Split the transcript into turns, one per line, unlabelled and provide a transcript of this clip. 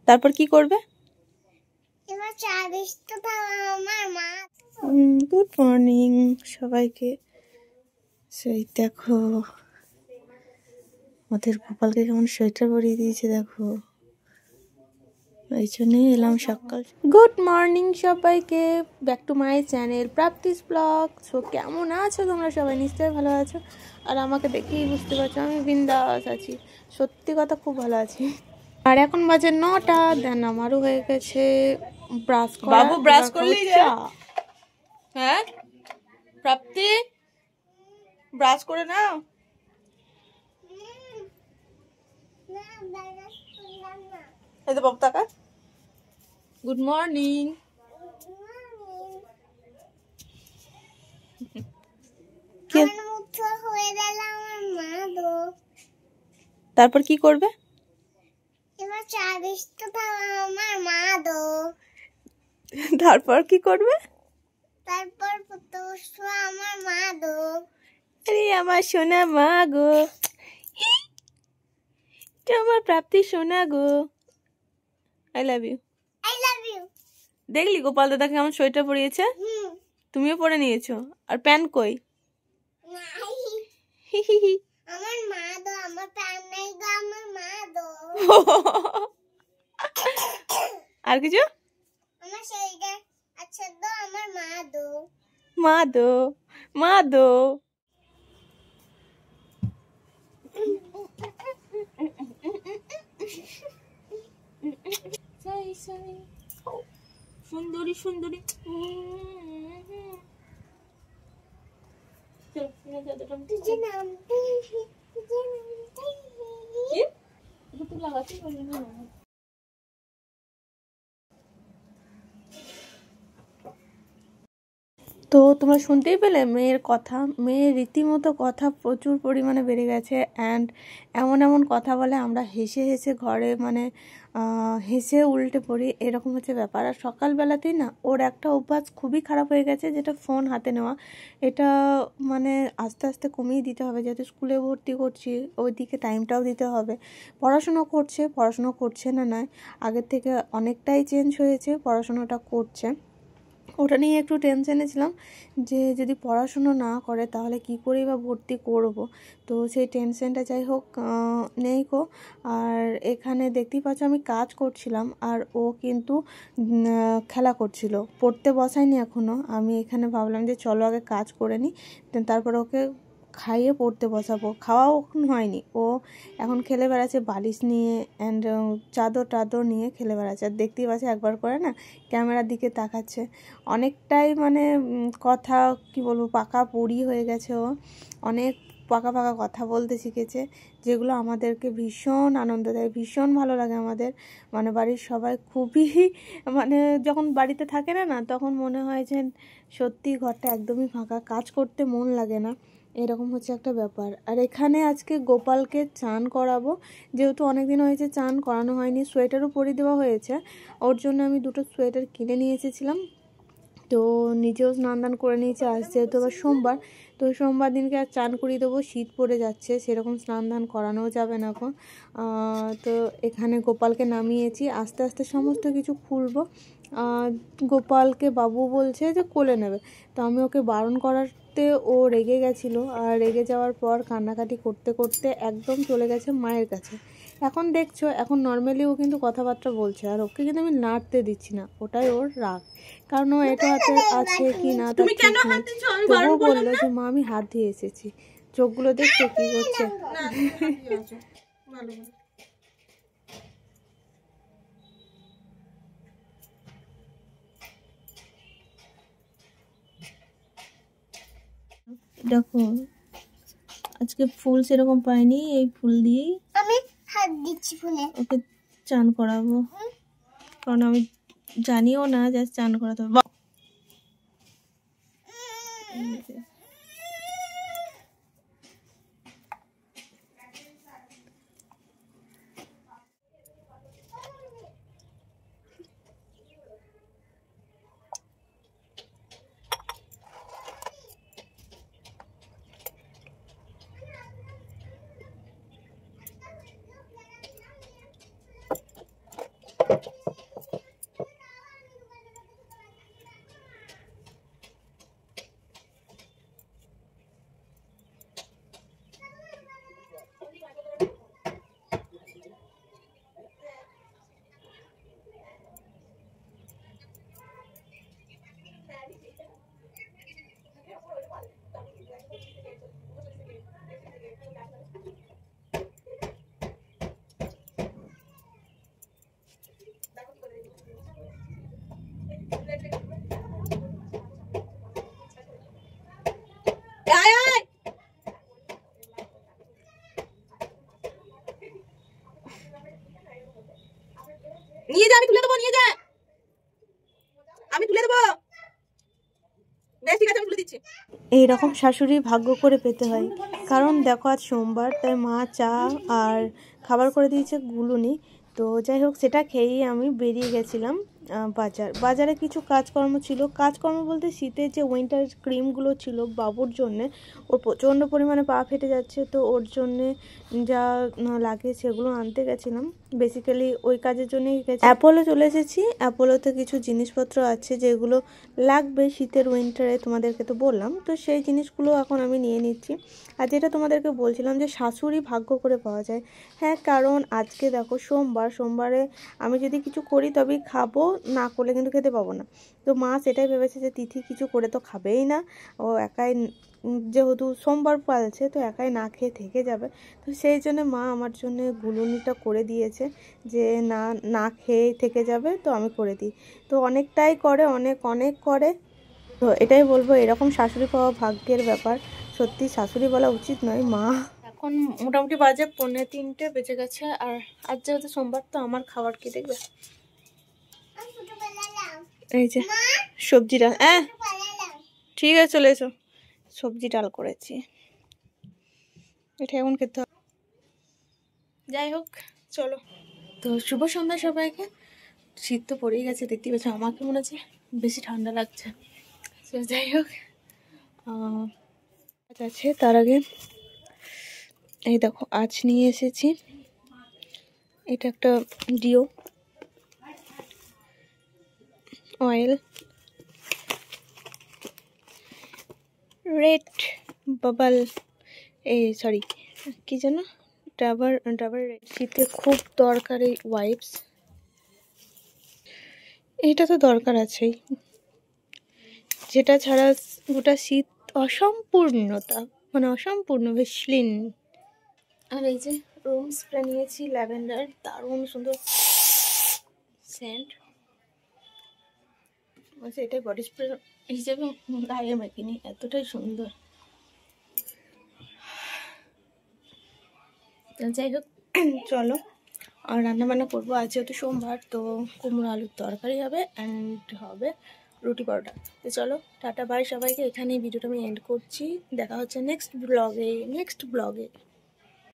তারপর কি করবে? গুড মর্নিং সবাইকে। সেই দেখো আমাদের গোপালকে কেমন সোয়েটার পরিয়ে দিয়েছে, দেখো এই জন্যই এলাম সকাল। গুড মর্নিং সবাইকে, back to my channel প্রাপ্তিস blog. So কেমন আছো তোমরা সবাই? নিশ্চয়ই ভালো আছো, আর আমাকে দেখেই বুঝতে পারছো আমি বিন্দাস আছি। সত্যি কথা খুব ভালো আছি। আর এখন বাজে 9টা, দেন আমারও হয়ে গেছে ব্রাশ করা। বাবু ব্রাশ করলি যে? হ্যাঁ প্রাপ্তি, ব্রাশ করে নাও। এই তো বাবু টাকা। Good morning. তারপর কি করবে? তারপর কি করবে? আরে আমার সোনা মা গো, আমার প্রাপ্তি সোনা গো, আই লাভ ইউ। দেখলি গোপাল দাদাকে আমার সোয়েটার পরিয়েছে, তুমিও পরে নিয়েছো। আর প্যান্ট কই? আর কিছু? মা দো, মা দো। সুন্দরী সুন্দরী। তো তোমরা শুনতেই পেলে মেয়ের কথা। মেয়ের রীতিমতো কথা প্রচুর পরিমাণে বেড়ে গেছে, অ্যান্ড এমন এমন কথা বলে আমরা হেসে হেসে ঘরে মানে হেসে উল্টে পড়ি, এরকম হচ্ছে ব্যাপার। আর সকালবেলাতেই না ওর একটা অভ্যাস খুবই খারাপ হয়ে গেছে, যেটা ফোন হাতে নেওয়া। এটা মানে আস্তে আস্তে কমিয়ে দিতে হবে, যেহেতু স্কুলে ভর্তি করছি, ওইদিকে টাইমটাও দিতে হবে। পড়াশুনো করছে না নয়, আগের থেকে অনেকটাই চেঞ্জ হয়েছে, পড়াশোনাটা করছে। ওটা নিয়ে একটু টেনশনে ছিলাম যে যদি পড়াশুনো না করে তাহলে কি করেই বা ভর্তি করব। তো সেই টেনশনটা যাই হোক নেই কো। আর এখানে দেখতেই পাচ্ছ আমি কাজ করছিলাম, আর ও কিন্তু খেলা করছিল, পড়তে বসায়নি এখনও। আমি এখানে ভাবলাম যে চলো আগে কাজ করে নিই, তারপর ওকে খাইয়ে পড়তে বসাবো। খাওয়াও এখন হয়নি, ও এখন খেলে বেড়াচ্ছে বালিশ নিয়ে, অ্যান্ড চাদর টাদর নিয়ে খেলে বেড়াচ্ছে। আর দেখতেই পাচ্ছে একবার করে না ক্যামেরার দিকে তাকাচ্ছে। অনেকটাই মানে কথা কি বলবো, পাকা পড়ি হয়ে গেছে। ও অনেক পাকা পাকা কথা বলতে শিখেছে, যেগুলো আমাদেরকে ভীষণ আনন্দ দেয়, ভীষণ ভালো লাগে আমাদের। মানে বাড়ির সবাই খুবই মানে যখন বাড়িতে থাকে না তখন মনে হয় যে সত্যি ঘরটা একদমই ফাঁকা, কাজ করতে মন লাগে না, এরকম হচ্ছে একটা ব্যাপার। আর এখানে আজকে গোপালকে চান করাবো, যেহেতু অনেকদিন হয়েছে চান করানো হয়নি। সোয়েটারও পরিয়ে দেওয়া হয়েছে, ওর জন্য আমি দুটো সোয়েটার কিনে নিয়ে এসেছিলাম। তো নিজেও স্নান দান করে নিয়েছে, আজ যেহেতু আবার সোমবার, তো সোমবার দিনকে আর চান করিয়ে দেবো। শীত পড়ে যাচ্ছে, সেরকম স্নান দান করানোও যাবে না এখন। তো এখানে গোপালকে নামিয়েছি, আস্তে আস্তে সমস্ত কিছু খুলবো। গোপালকে বাবু বলছে যে কোলে নেবে, তো আমি ওকে বারণ করাতে ও রেগে গেছিলো। আর রেগে যাওয়ার পর কান্নাকাটি করতে করতে একদম চলে গেছে মায়ের কাছে। এখন দেখছো এখন নর্মালি ও কিন্তু কথাবার্তা বলছে, আর ওকে কিন্তু আমি নাড়তে দিচ্ছি না, ওটাই ওর রাগ। কারণ ও এটা হাতে আছে কি না তার ঠিক নেই। তবুও বললো যে মা আমি হাত দিয়ে এসেছি। চোখগুলো দেখছো কি করছে। দেখো আজকে ফুল সেরকম পাইনি, এই ফুল দিয়েই আমি হাত দিচ্ছি ফুলে ওকে চান করাবো, কারণ আমি জানিও না যে চান করাতে হবে।
নিয়ে যা, আমি তুলে দেবো, নিয়ে যা, আমি তুলে দেবো। বেশ ঠিক আছে, আমি তুলে দিচ্ছি।
এইরকম শাশুড়ি ভাগ্য করে পেতে হয়। কারণ দেখো আজ সোমবার, তাই মা চা আর খাবার করে দিয়েছে গুলুনি। তো যাই হোক, সেটা খেয়েই আমি বেরিয়ে গেছিলাম বাজারে কিছু কাজকর্ম ছিল। কাজকর্ম বলতে শীতের যে উইন্টার ক্রিমগুলো ছিল বাবুর জন্যে, ওর প্রচণ্ড পরিমাণে পা ফেটে যাচ্ছে, তো ওর জন্যে যা লাগে সেগুলো আনতে গেছিলাম। বেসিক্যালি ওই কাজের জন্যই গেছি। অ্যাপোলো চলে এসেছি। অ্যাপোলোতে কিছু জিনিসপত্র আছে যেগুলো লাগবে শীতের উইন্টারে, তোমাদেরকে তো বললাম। তো সেই জিনিসগুলো এখন আমি নিয়ে নিচ্ছি। আর যেটা তোমাদেরকে বলছিলাম যে শাশুড়ি ভাগ্য করে পাওয়া যায়, হ্যাঁ, কারণ আজকে দেখো সোমবারে আমি যদি কিছু করি তবেই খাবো, না করলে কিন্তু খেতে পাবো না। তো মা সেটাই ভেবেছে যে তিথি কিছু করে তো খাবেই না, ও একাই যেহেতু সোমবার পালছে তো একাই না খেয়ে থেকে যাবে। তো সেই জন্য মা আমার জন্য গুলুনিটা করে দিয়েছে যে না না খেয়ে থেকে যাবে, তো আমি করে দিই। তো অনেকটাই করে, অনেক অনেক করে। তো এটাই বলবো, এরকম শাশুড়ি পাওয়া ভাগ্যের ব্যাপার। সত্যি শাশুড়ি বলা উচিত নয়, মা। এখন মোটামুটি বাজে 2:45 বেজে গেছে। আর আজ যেহেতু সোমবার, তো আমার খাবার কি দেখবে, এই যে সবজি ডাল। হ্যাঁ ঠিক আছে, চলে এসো। সবজি ডাল করেছি, এটা এখন খেতে হবে। যাই হোক, চলো। তো শুভ সন্ধ্যা সবাইকে। শীত তো পড়েই গেছে, দেখতে পাচ্ছি। আমাকে মনে হচ্ছে বেশি ঠান্ডা লাগছে। তো যাই হোক, আছে তার আগে এই দেখো আজ নিয়ে এসেছি। এটা একটা ডিও অয়েল, রেড বাবল, এই সরি কি যেন, ডাবল রেড। শীতে খুব দরকার এই ওয়াইপস, এটা তো দরকার আছেই, যেটা ছাড়া গোটা শীত অসম্পূর্ণতা, মানে অসম্পূর্ণ বেশলিন। আর এই যে রুম স্প্রে নিয়েছি ল্যাভেন্ডার, দারুণ সুন্দর সেন্ট। বলছে এটাই বডি স্প্রে হিসেবে গায়ে মেখিনি, এতটাই সুন্দর। যাই হোক, চলো। আর রান্নাবান্না করবো, আজ যেহেতু সোমবার, তো কুমড়ো আলুর তরকারি হবে অ্যান্ড হবে রুটি পরোটা। তো চলো, টাটা বাই সবাইকে। এখানেই ভিডিওটা আমি এন্ড করছি। দেখা হচ্ছে নেক্সট ব্লগে।